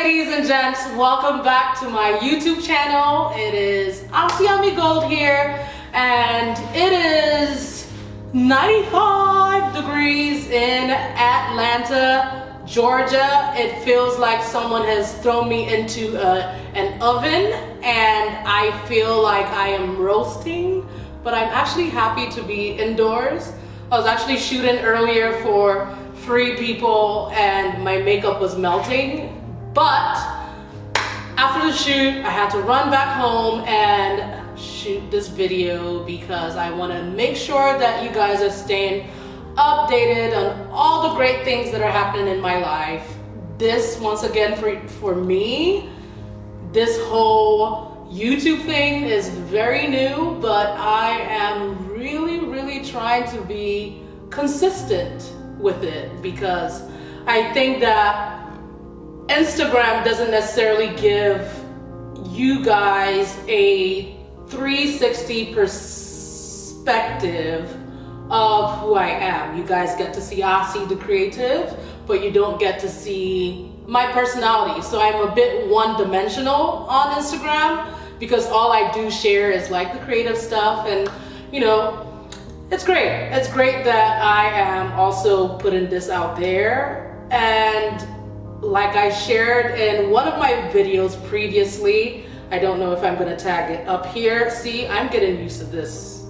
ladies and gents, welcome back to my YouTube channel. It is Asiami Gold here, and it is 95 degrees in Atlanta, Georgia. It feels like someone has thrown me into an oven, and I feel like I am roasting, but I'm actually happy to be indoors. I was actually shooting earlier for 3 people and my makeup was melting, but after the shoot I had to run back home and shoot this video because I want to make sure that you guys are staying updated on all the great things that are happening in my life. This, once again, for me, this whole YouTube thing is very new, but I am really trying to be consistent with it because I think that Instagram doesn't necessarily give you guys a 360 perspective of who I am. You guys get to see Asi the creative, but you don't get to see my personality. So I'm a bit one-dimensional on Instagram because all I do share is like the creative stuff, and you know, it's great. It's great that I am also putting this out there. And like I shared in one of my videos previously, I don't know if I'm gonna tag it up here. See, I'm getting used to this.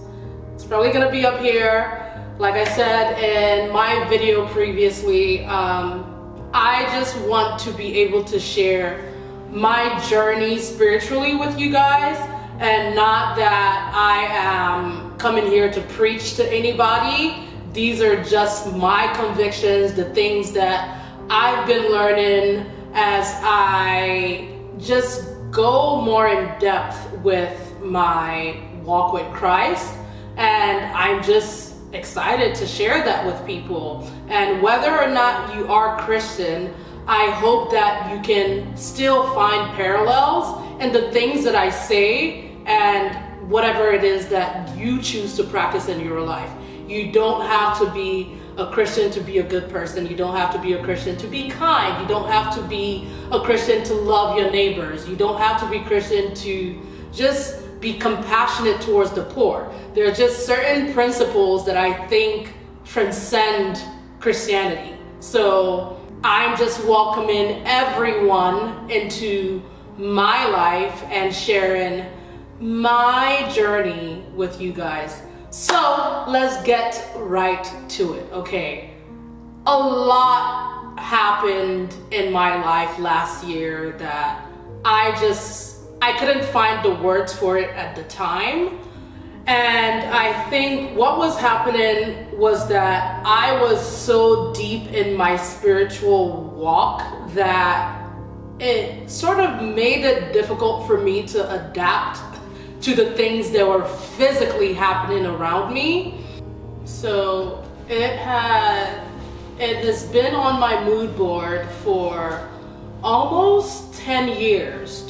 It's probably gonna be up here. Like I said in my video previously, I just want to be able to share my journey spiritually with you guys, and not that I am coming here to preach to anybody. These are just my convictions, the things that I've been learning as I just go more in depth with my walk with Christ, and I'm just excited to share that with people. And whether or not you are Christian, I hope that you can still find parallels in the things that I say and whatever it is that you choose to practice in your life. You don't have to be a Christian to be a good person. You don't have to be a Christian to be kind. You don't have to be a Christian to love your neighbors. You don't have to be Christian to just be compassionate towards the poor. There are just certain principles that I think transcend Christianity. So I'm just welcoming everyone into my life and sharing my journey with you guys. So let's get right to it, okay? A lot happened in my life last year that I couldn't find the words for it at the time. And I think what was happening was that I was so deep in my spiritual walk that it sort of made it difficult for me to adapt to the things that were physically happening around me. So it has been on my mood board for almost 10 years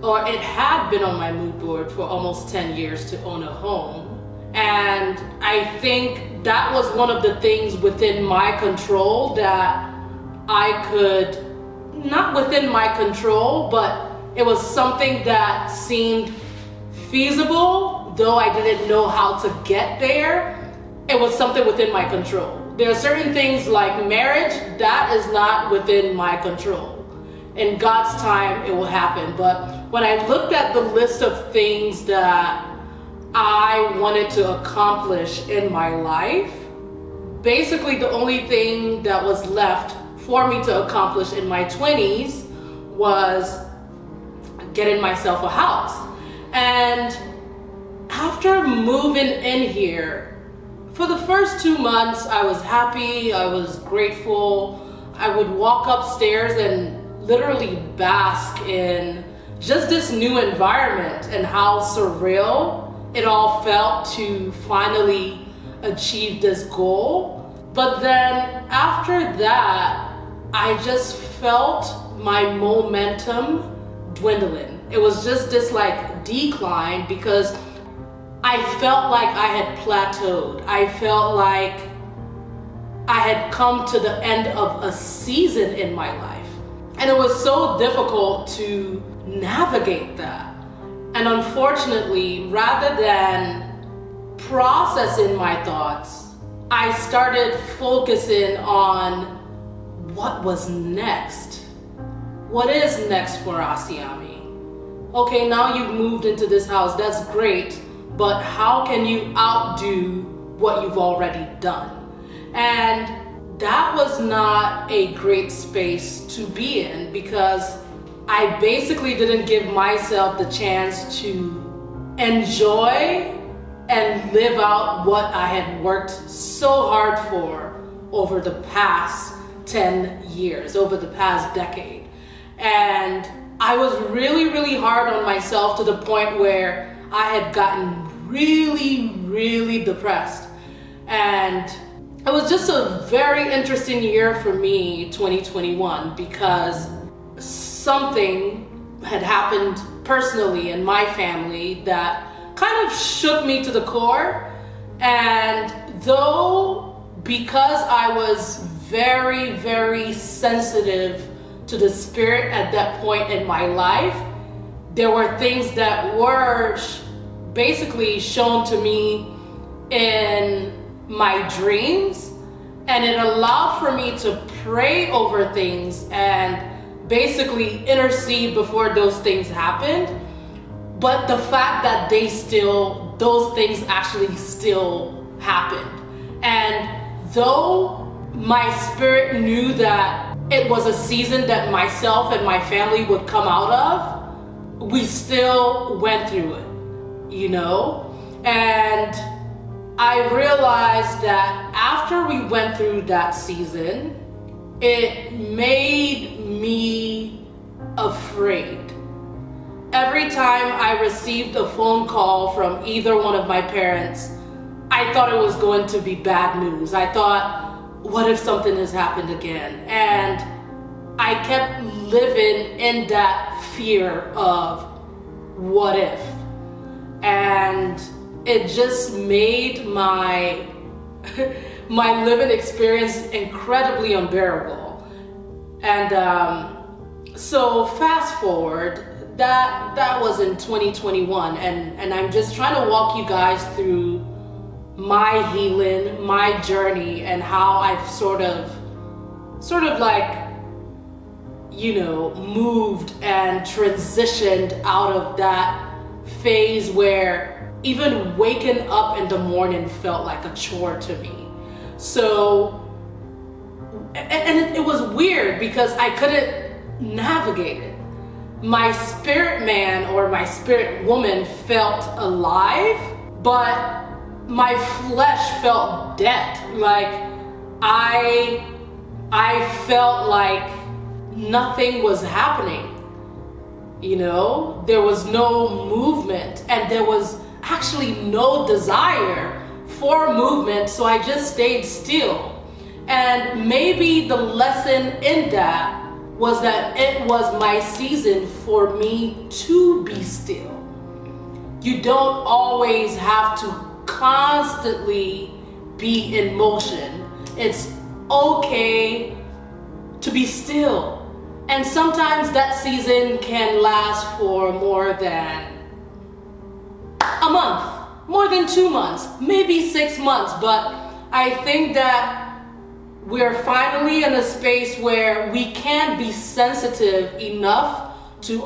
or it had been on my mood board for almost 10 years to own a home. And I think that was one of the things within my control that I could, not within my control, but it was something that seemed feasible, though I didn't know how to get there. It was something within my control. There are certain things like marriage that is not within my control. In God's time, it will happen. But when I looked at the list of things that I wanted to accomplish in my life, basically the only thing that was left for me to accomplish in my 20s was getting myself a house. And after moving in here, for the first 2 months, I was happy, I was grateful. I would walk upstairs and literally bask in just this new environment and how surreal it all felt to finally achieve this goal. But then after that, I just felt my momentum dwindling. It was just this like decline because I felt like I had plateaued. I felt like I had come to the end of a season in my life. And it was so difficult to navigate that. And unfortunately, rather than processing my thoughts, I started focusing on what was next. What is next for Asiami? Okay, now you've moved into this house, that's great, but how can you outdo what you've already done? And that was not a great space to be in, because I basically didn't give myself the chance to enjoy and live out what I had worked so hard for over the past 10 years, over the past decade. And I was really, really hard on myself to the point where I had gotten really, really depressed. And it was just a very interesting year for me, 2021, because something had happened personally in my family that kind of shook me to the core. And though, because I was very, very sensitive to the spirit at that point in my life, there were things that were basically shown to me in my dreams, and it allowed for me to pray over things and basically intercede before those things happened. But the fact that those things actually still happened. And though my spirit knew that it was a season that myself and my family would come out of, we still went through it, you know? And I realized that after we went through that season, it made me afraid. Every time I received a phone call from either one of my parents, I thought it was going to be bad news. I thought, what if something has happened again? And I kept living in that fear of what if? And it just made my my living experience incredibly unbearable. And so fast forward, that was in 2021, and I'm just trying to walk you guys through my healing, my journey, and how I've sort of like, you know, moved and transitioned out of that phase where even waking up in the morning felt like a chore to me. So, and it was weird because I couldn't navigate it. My spirit man or my spirit woman felt alive, but my flesh felt dead. Like I felt like nothing was happening. You know, there was no movement, and there was actually no desire for movement, so I just stayed still. And maybe the lesson in that was that it was my season for me to be still. You don't always have to constantly be in motion. It's okay to be still. And sometimes that season can last for more than a month, more than 2 months, maybe 6 months. But I think that we're finally in a space where we can be sensitive enough to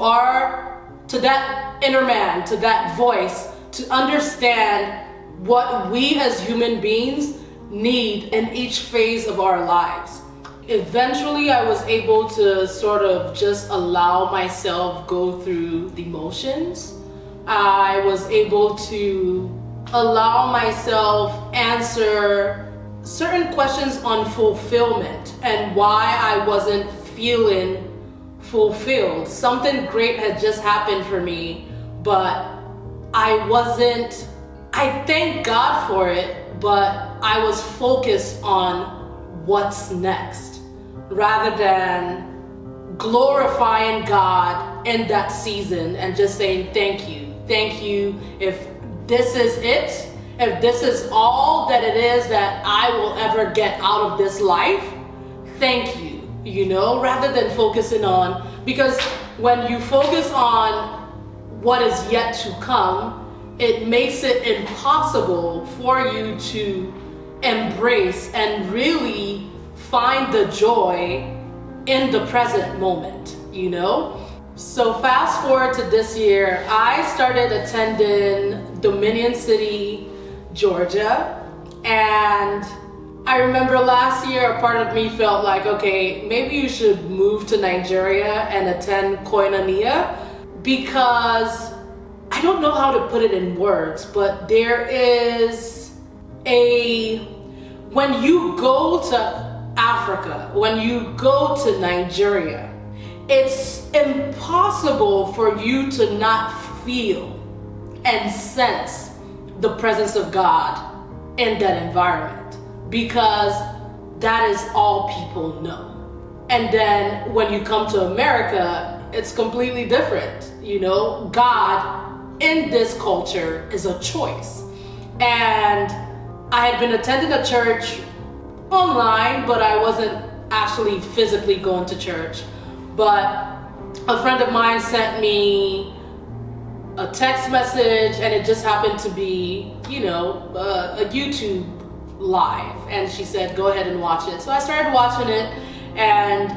that inner man, to that voice, to understand what we as human beings need in each phase of our lives. Eventually, I was able to sort of just allow myself go through the motions. I was able to allow myself answer certain questions on fulfillment and why I wasn't feeling fulfilled. Something great had just happened for me, but I thank God for it, but I was focused on what's next rather than glorifying God in that season and just saying thank you. Thank you. If this is it, if this is all that it is that I will ever get out of this life, thank you. rather than focusing on, because when you focus on what is yet to come, it makes it impossible for you to embrace and really find the joy in the present moment, So fast forward to this year, I started attending Dominion City, Georgia, and I remember last year a part of me felt like, okay, maybe you should move to Nigeria and attend Koinonia, because I don't know how to put it in words, but there is when you go to Africa, when you go to Nigeria, it's impossible for you to not feel and sense the presence of God in that environment, because that is all people know. And then when you come to America, it's completely different. God in this culture is a choice. And I had been attending a church online, but I wasn't actually physically going to church. But a friend of mine sent me a text message, and it just happened to be, a YouTube live. And she said, go ahead and watch it. So I started watching it, and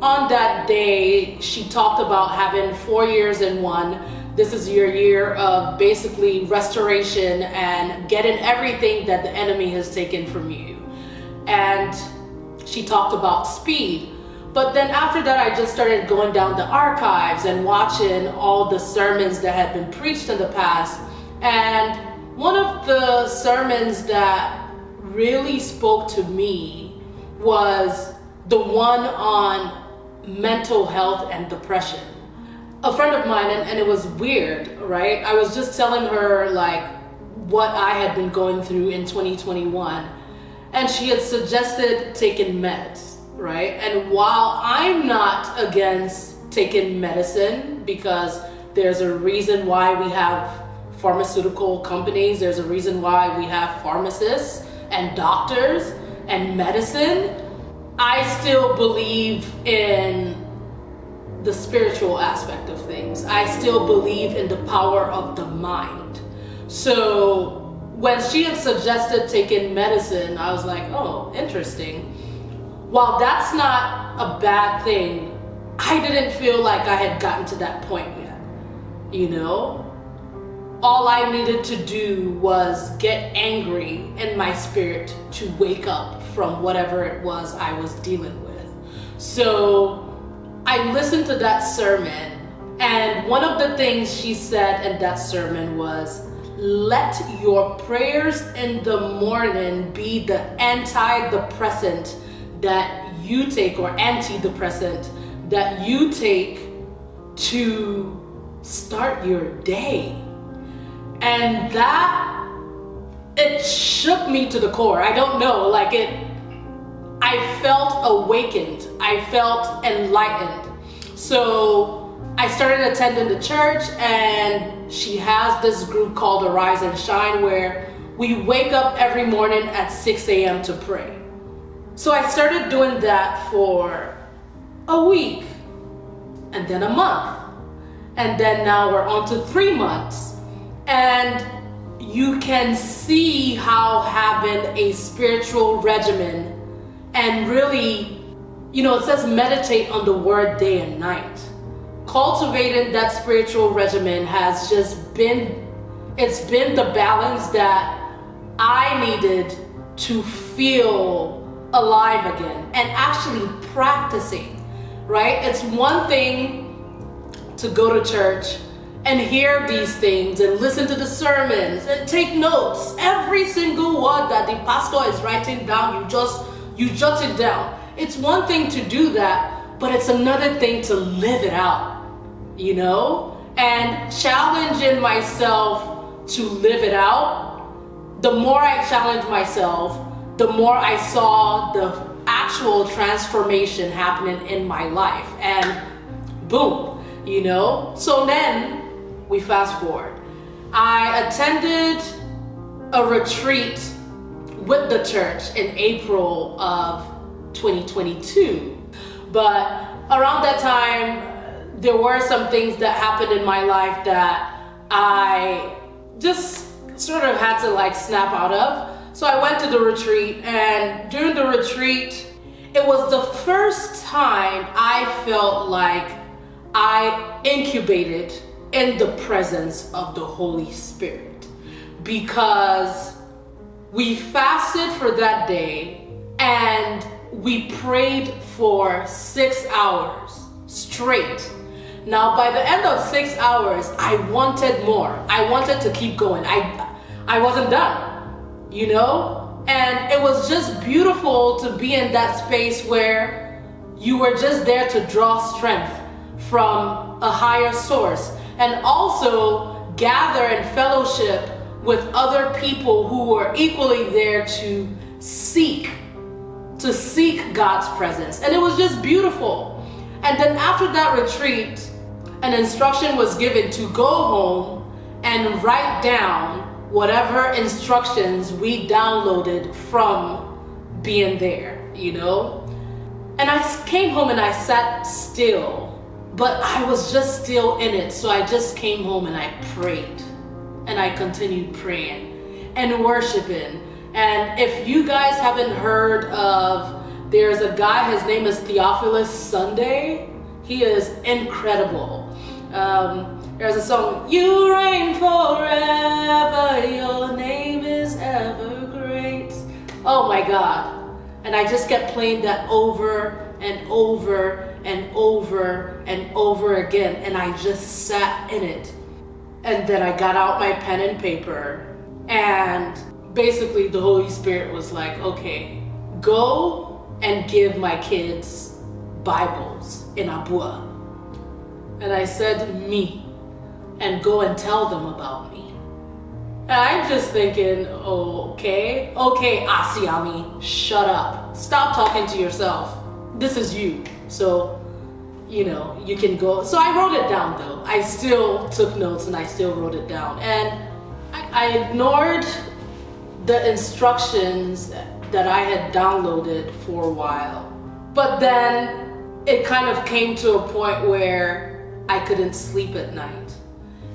on that day, she talked about having 4 years in one. This is your year of basically restoration and getting everything that the enemy has taken from you. And she talked about speed. But then after that, I just started going down the archives and watching all the sermons that had been preached in the past. And one of the sermons that really spoke to me was the one on mental health and depression. A friend of mine, and it was weird, right? I was just telling her like what I had been going through in 2021, and she had suggested taking meds, right? And while I'm not against taking medicine, because there's a reason why we have pharmaceutical companies, there's a reason why we have pharmacists and doctors and medicine, I still believe in the spiritual aspect of things. I still believe in the power of the mind. So when she had suggested taking medicine, I was like, oh, interesting. While that's not a bad thing, I didn't feel like I had gotten to that point yet. All I needed to do was get angry in my spirit to wake up from whatever it was I was dealing with. So I listened to that sermon, and one of the things she said in that sermon was, let your prayers in the morning be the antidepressant that you take, or antidepressant that you take to start your day. And that, it shook me to the core. I don't know, I felt awakened. I felt enlightened. So I started attending the church, and she has this group called Arise and Shine, where we wake up every morning at 6 a.m. to pray. So I started doing that for a week, and then a month, and then now we're on to 3 months. And you can see how having a spiritual regimen, and really, it says meditate on the word day and night. Cultivating that spiritual regimen has just been, it's been the balance that I needed to feel alive again, and actually practicing, right? It's one thing to go to church and hear these things and listen to the sermons and take notes. Every single word that the pastor is writing down, you jot it down. It's one thing to do that, but it's another thing to live it out, and challenging myself to live it out. The more I challenged myself, the more I saw the actual transformation happening in my life, and boom, So then we fast forward. I attended a retreat with the church in April of 2022, But around that time, there were some things that happened in my life that I just sort of had to like snap out of. So I went to the retreat, and during the retreat, it was the first time I felt like I incubated in the presence of the Holy Spirit, because we fasted for that day and we prayed for 6 hours straight. Now, by the end of 6 hours, I wanted more. I wanted to keep going. I wasn't done, you know? And it was just beautiful to be in that space where you were just there to draw strength from a higher source, and also gather and fellowship with other people who were equally there to seek God's presence. And it was just beautiful. And then after that retreat, an instruction was given to go home and write down whatever instructions we downloaded from being there, you know? And I came home and I sat still, but I was just still in it. So I just came home and I prayed, and I continued praying and worshiping. And if you guys haven't heard of, there's a guy, his name is Theophilus Sunday. He is incredible. There's a song, you reign forever, your name is ever great. Oh my God. And I just kept playing that over and over and over and over again. And I just sat in it. And then I got out my pen and paper, and basically the Holy Spirit was like, okay, go and give my kids Bibles in Abua. And I said, me, and go and tell them about me. And I'm just thinking, okay, Asiami, shut up. Stop talking to yourself. This is you. So, you know, you can go. So I wrote it down though. I still took notes and I still wrote it down. And I ignored the instructions that I had downloaded for a while. But then it kind of came to a point where I couldn't sleep at night.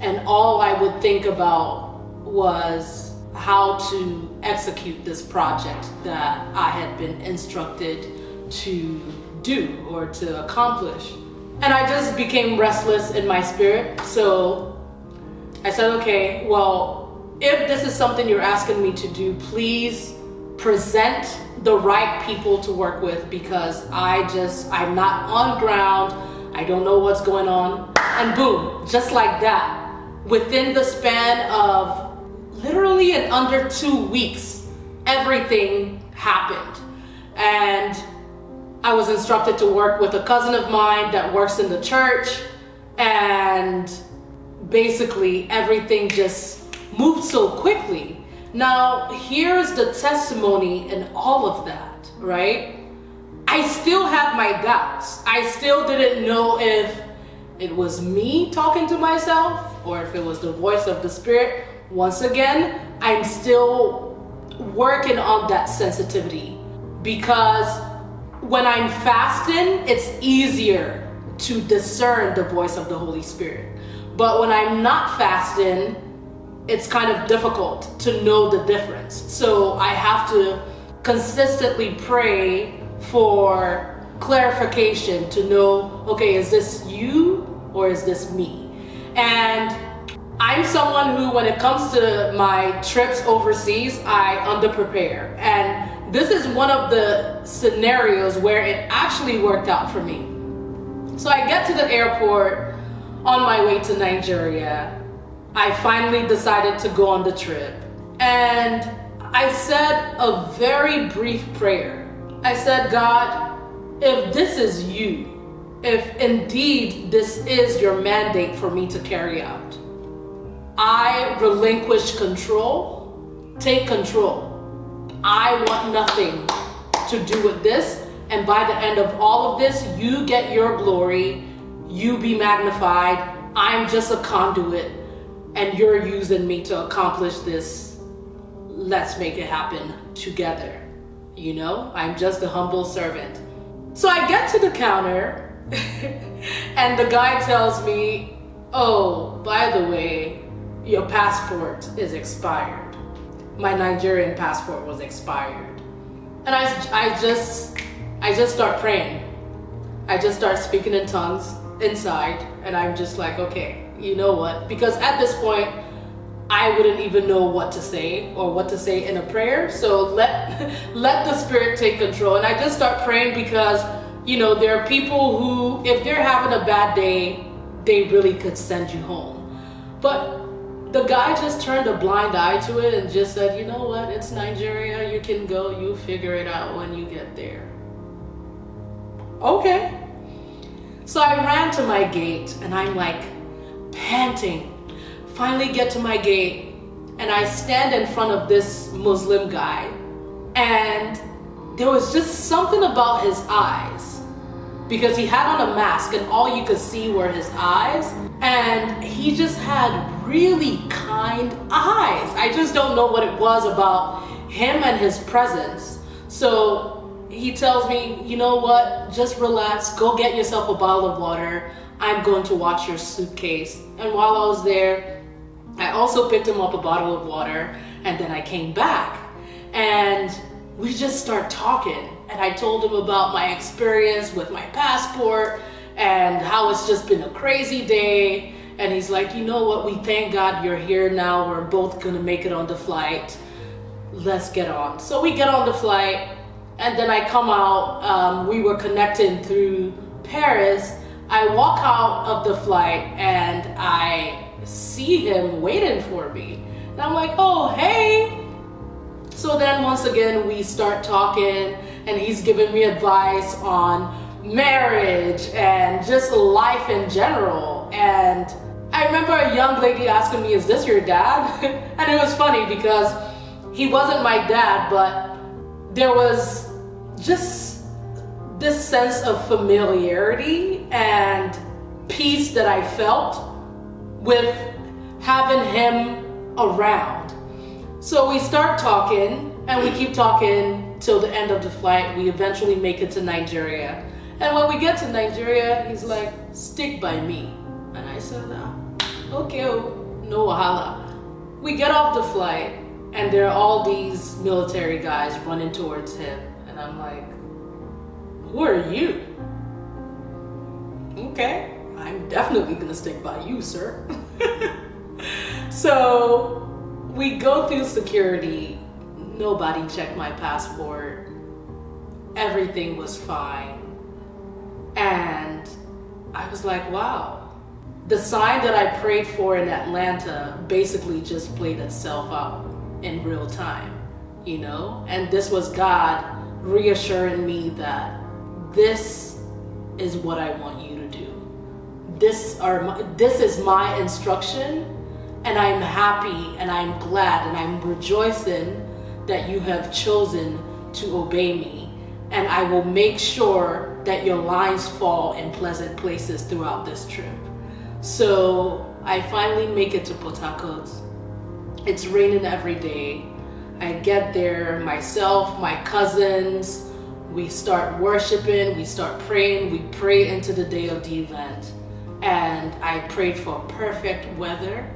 And all I would think about was how to execute this project that I had been instructed to do or to accomplish. And I just became restless in my spirit. So I said, okay, well, if this is something you're asking me to do, please present the right people to work with, because I'm not on ground. I don't know what's going on. And boom, just like that, within the span of literally in under 2 weeks, everything happened. And I was instructed to work with a cousin of mine that works in the church, and basically everything just moved so quickly. Now, here's the testimony in all of that, right? I still had my doubts. I still didn't know if it was me talking to myself or if it was the voice of the Spirit. Once again, I'm still working on that sensitivity, because when I'm fasting, it's easier to discern the voice of the Holy Spirit. But when I'm not fasting, it's kind of difficult to know the difference. So I have to consistently pray for clarification to know, okay, is this you or is this me? And I'm someone who, when it comes to my trips overseas, I underprepare. And this is one of the scenarios where it actually worked out for me. So I get to the airport on my way to Nigeria. I finally decided to go on the trip. And I said a very brief prayer. I said, God, if this is you, if indeed this is your mandate for me to carry out, I relinquish control, take control. I want nothing to do with this. And by the end of all of this, you get your glory, you be magnified. I'm just a conduit, and you're using me to accomplish this. Let's make it happen together. You know, I'm just a humble servant. So I get to the counter and the guy tells me, oh, by the way, your passport is expired. My Nigerian passport was expired. And I just start praying. I just start speaking in tongues inside, and I'm just like, okay, you know what? Because at this point, I wouldn't even know what to say or what to say in a prayer. So let the Spirit take control. And I just start praying because, you know, there are people who, if they're having a bad day, they really could send you home. But the guy just turned a blind eye to it and just said, you know what, it's Nigeria, you can go, you figure it out when you get there. Okay. So I ran to my gate and I'm like panting. Finally get to my gate and I stand in front of this Muslim guy, and there was just something about his eyes, because he had on a mask and all you could see were his eyes, and he just had really kind eyes. I just don't know what it was about him and his presence. So he tells me, you know what, just relax, go get yourself a bottle of water. I'm going to watch your suitcase. And while I was there, I also picked him up a bottle of water, and then I came back and we just start talking. And I told him about my experience with my passport and how it's just been a crazy day. And he's like, you know what, we thank God you're here now. We're both gonna make it on the flight. Let's get on. So we get on the flight, and then I come out. We were connecting through Paris. I walk out of the flight and I see him waiting for me. And I'm like, oh, hey. So then once again, we start talking, and he's giving me advice on marriage and just life in general. And I remember a young lady asking me, is this your dad? And it was funny because he wasn't my dad, but there was just this sense of familiarity and peace that I felt with having him around. So we start talking, and we keep talking till the end of the flight. We eventually make it to Nigeria. And when we get to Nigeria, he's like, stick by me. And I said, okay, no wahala. We get off the flight, and there are all these military guys running towards him. And I'm like, who are you? Okay, I'm definitely gonna stick by you, sir. So we go through security. Nobody checked my passport. Everything was fine. And I was like, wow. The sign that I prayed for in Atlanta basically just played itself out in real time, you know? And this was God reassuring me that this is what I want you to do. This is my instruction, and I'm happy and I'm glad and I'm rejoicing that you have chosen to obey me. And I will make sure that your lines fall in pleasant places throughout this trip. So I finally make it to Port Harcourt. It's raining every day. I get there, myself, my cousins, we start worshiping, we start praying, we pray into the day of the event. And I prayed for perfect weather.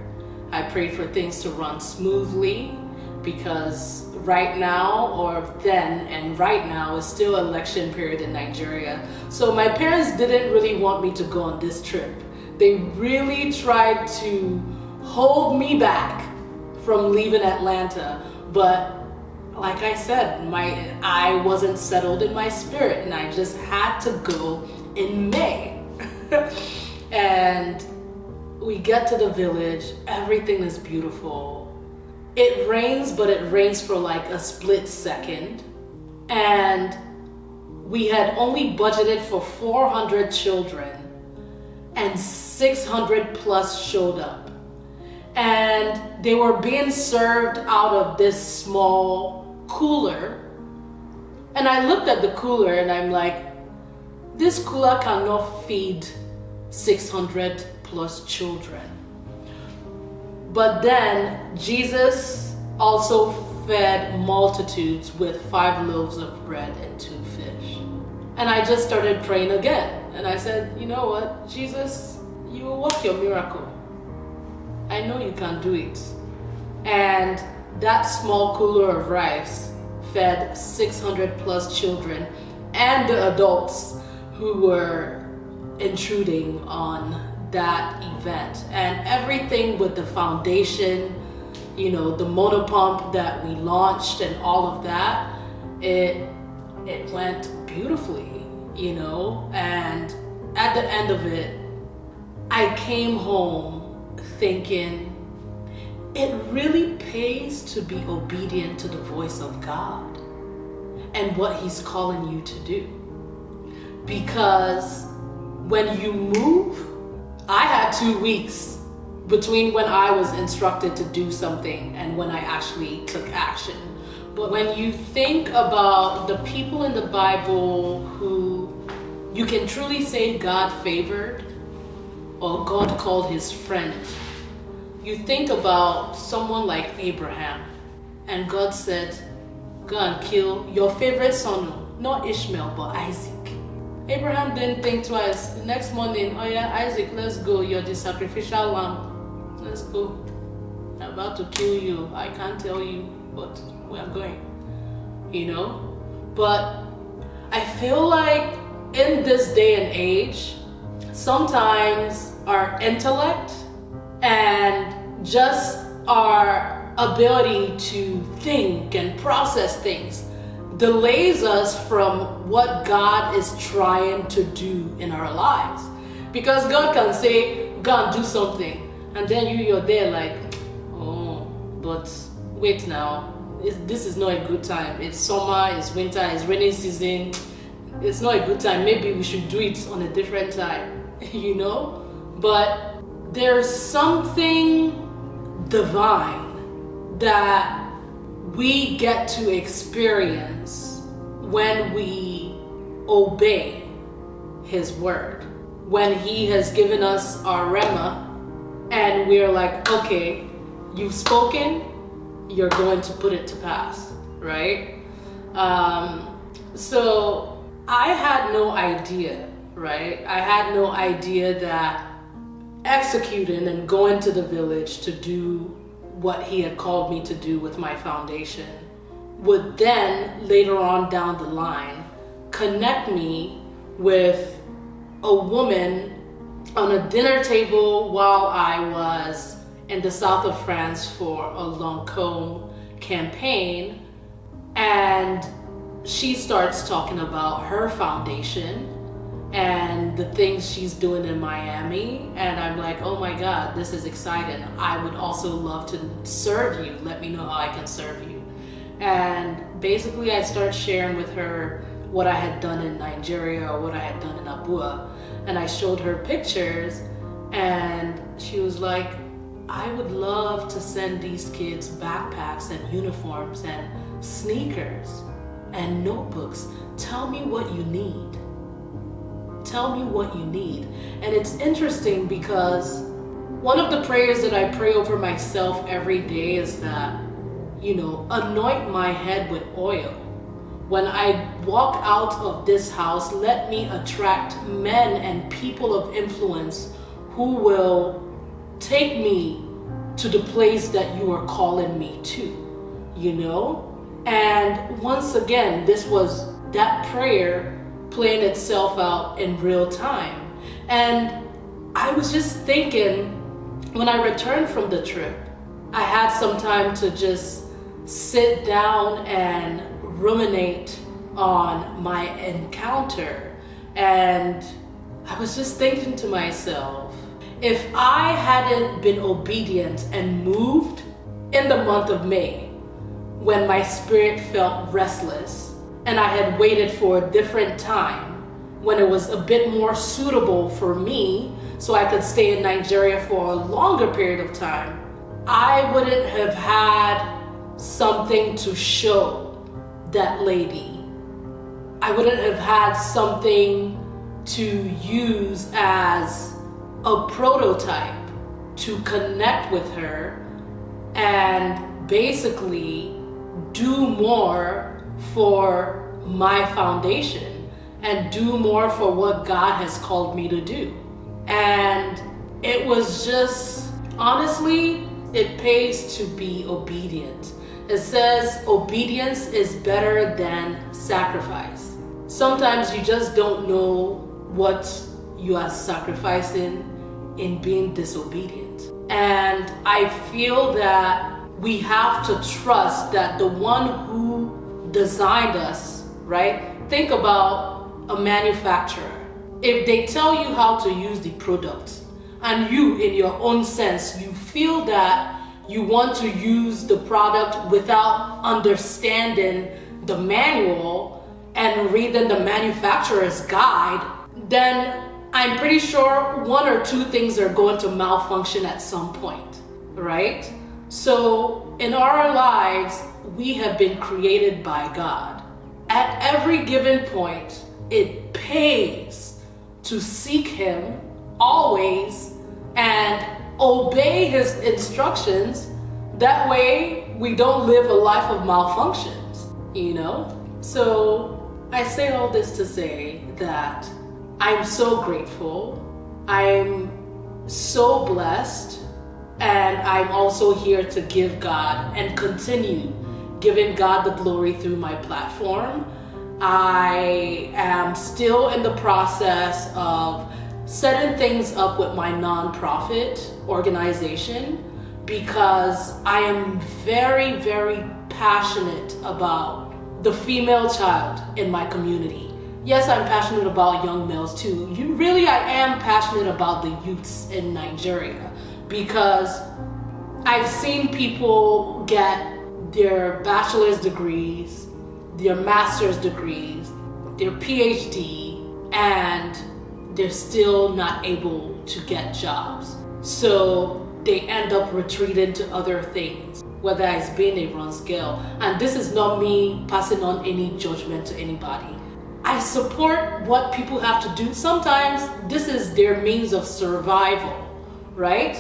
I prayed for things to run smoothly, because right now, or then and right now, is still election period in Nigeria. So my parents didn't really want me to go on this trip. They really tried to hold me back from leaving Atlanta. But like I said, I wasn't settled in my spirit, and I just had to go in May. And we get to the village, everything is beautiful. It rains, but it rains for like a split second. And we had only budgeted for 400 children, and 600 plus showed up. And they were being served out of this small cooler. And I looked at the cooler and I'm like, this cooler cannot feed 600 plus children. But then Jesus also fed multitudes with 5 loaves of bread and 2 fish. And I just started praying again. And I said, you know what, Jesus, you will work your miracle. I know you can do it. And that small cooler of rice fed 600 plus children and the adults who were intruding on that event. And everything with the foundation, the monopump that we launched and all of that, it went beautifully, and at the end of it, I came home thinking, it really pays to be obedient to the voice of God and what He's calling you to do. Because when you move, I had 2 weeks between when I was instructed to do something and when I actually took action. But when you think about the people in the Bible who you can truly say God favored or God called His friend, you think about someone like Abraham, and God said, go and kill your favorite son, not Ishmael, but Isaac. Abraham didn't think twice. The next morning, oh yeah, Isaac, let's go. You're the sacrificial lamb. Let's go. I'm about to kill you. I can't tell you, but we are going. But I feel like in this day and age, sometimes our intellect and just our ability to think and process things delays us from what God is trying to do in our lives. Because God can say, go and do something, and then you're there like, oh, but wait now, this is not a good time. It's summer, it's winter, it's rainy season. It's not a good time. Maybe we should do it on a different time, But there's something divine that we get to experience when we obey His word. When He has given us our rema and we're like, okay, you've spoken, you're going to put it to pass, right? So I had no idea, right? I had no idea that executing and going to the village to do what He had called me to do with my foundation would then later on down the line connect me with a woman on a dinner table while I was in the south of France for a Lancôme campaign, and she starts talking about her foundation and the things she's doing in Miami, and I'm like, oh my God, this is exciting. I would also love to serve you. Let me know how I can serve you. And basically I started sharing with her what I had done in Nigeria or what I had done in Abua, and I showed her pictures, and she was like, I would love to send these kids backpacks and uniforms and sneakers and notebooks. Tell me what you need. Tell me what you need. And it's interesting because one of the prayers that I pray over myself every day is that, anoint my head with oil. When I walk out of this house, let me attract men and people of influence who will take me to the place that you are calling me to, And once again, this was that prayer playing itself out in real time. And I was just thinking, when I returned from the trip, I had some time to just sit down and ruminate on my encounter. And I was just thinking to myself, if I hadn't been obedient and moved in the month of May, when my spirit felt restless, and I had waited for a different time when it was a bit more suitable for me so I could stay in Nigeria for a longer period of time, I wouldn't have had something to show that lady. I wouldn't have had something to use as a prototype to connect with her and basically do more for my foundation. and do more for what God has called me to do. And it was just, honestly, it pays to be obedient. It says obedience is better than sacrifice. Sometimes you just don't know what you are sacrificing in being disobedient. And I feel that we have to trust that the one who designed us, right? Think about a manufacturer. If they tell you how to use the product, and you, in your own sense, you feel that you want to use the product without understanding the manual and reading the manufacturer's guide, then I'm pretty sure one or two things are going to malfunction at some point, right? So in our lives, we have been created by God. At every given point, it pays to seek Him always and obey His instructions. That way we don't live a life of malfunctions, you know? So I say all this to say that I'm so grateful, I'm so blessed, and I'm also here to give God and continue giving God the glory through my platform. I am still in the process of setting things up with my nonprofit organization because I am very, very passionate about the female child in my community. Yes, I'm passionate about young males too. I am passionate about the youths in Nigeria because I've seen people get their bachelor's degrees, their master's degrees, their PhD, and they're still not able to get jobs. So they end up retreating to other things, whether it's being a bronze girl. And this is not me passing on any judgment to anybody. I support what people have to do. Sometimes this is their means of survival, right?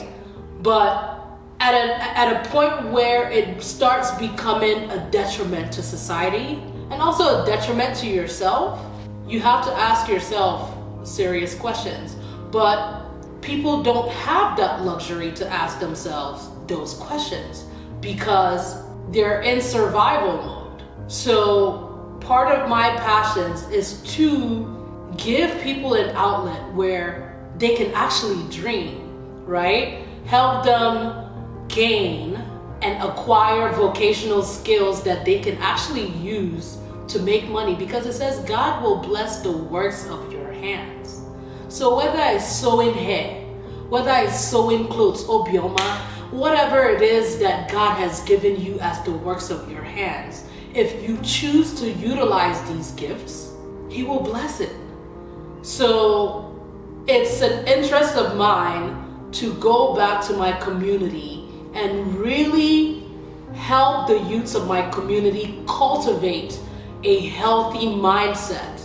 But at a point where it starts becoming a detriment to society and also a detriment to yourself, you have to ask yourself serious questions. But people don't have that luxury to ask themselves those questions because they're in survival mode. So part of my passions is to give people an outlet where they can actually dream, right? Help them gain and acquire vocational skills that they can actually use to make money, because it says God will bless the works of your hands. So whether it's sewing hair, whether it's sewing clothes, obioma, whatever it is that God has given you as the works of your hands, if you choose to utilize these gifts, He will bless it. So it's an interest of mine to go back to my community and really help the youths of my community cultivate a healthy mindset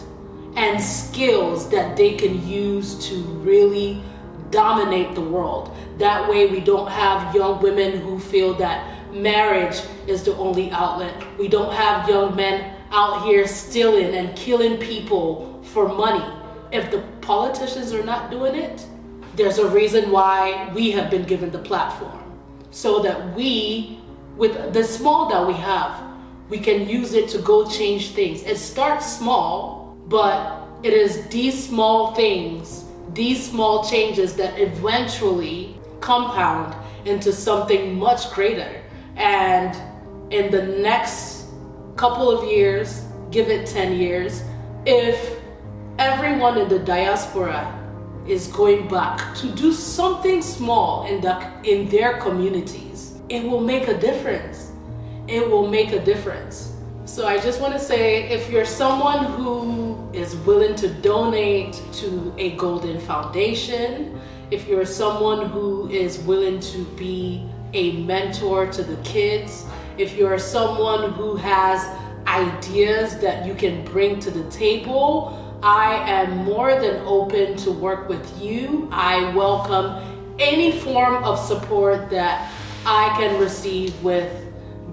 and skills that they can use to really dominate the world. That way we don't have young women who feel that marriage is the only outlet. We don't have young men out here stealing and killing people for money. If the politicians are not doing it, there's a reason why we have been given the platform, so that we, with the small that we have, we can use it to go change things. It starts small, but it is these small things, these small changes that eventually compound into something much greater. And in the next couple of years, give it 10 years, if everyone in the diaspora is going back to do something small in their communities, it will make a difference. It will make a difference. So I just want to say, if you're someone who is willing to donate to a Golden Foundation, if you're someone who is willing to be a mentor to the kids, if you're someone who has ideas that you can bring to the table, I am more than open to work with you. I welcome any form of support that I can receive with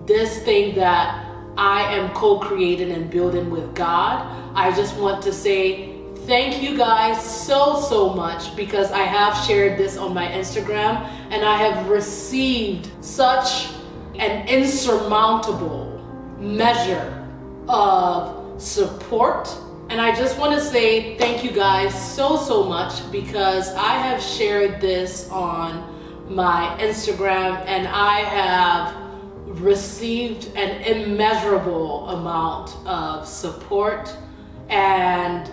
this thing that I am co-creating and building with God. I just want to say thank you guys so much, because I have shared this on my Instagram and I have received such an insurmountable measure of support. And I just want to say thank you guys so much, because I have shared this on my Instagram and I have received an immeasurable amount of support. And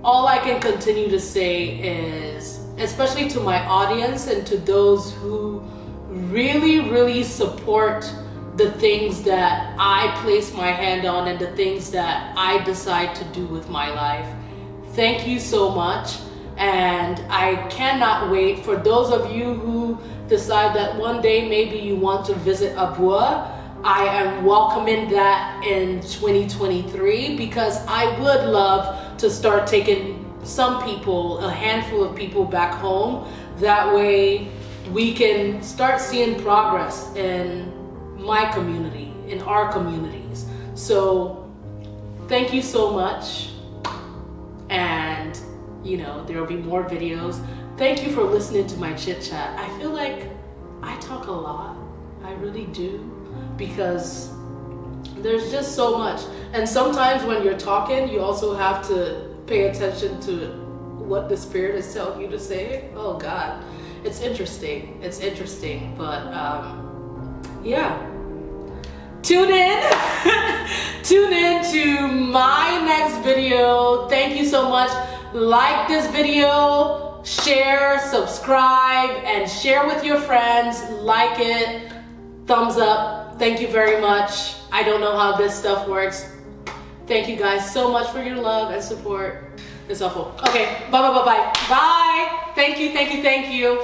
all I can continue to say is, especially to my audience and to those who really support the things that I place my hand on and the things that I decide to do with my life, thank you so much. And I cannot wait for those of you who decide that one day maybe you want to visit Abua. I am welcoming that in 2023, because I would love to start taking some people, a handful of people back home. That way we can start seeing progress in my community, in our communities. So thank you so much. And there will be more videos. Thank you for listening to my chit chat. I feel like I talk a lot. I really do, because there's just so much. And sometimes when you're talking, you also have to pay attention to what the Spirit is telling you to say. Oh God, it's interesting. It's interesting, but yeah. Tune in to my next video. Thank you so much. Like this video, share, subscribe, and share with your friends. Like it, thumbs up. Thank you very much. I don't know how this stuff works. Thank you guys so much for your love and support. It's awful. Okay, bye. Bye. Thank you.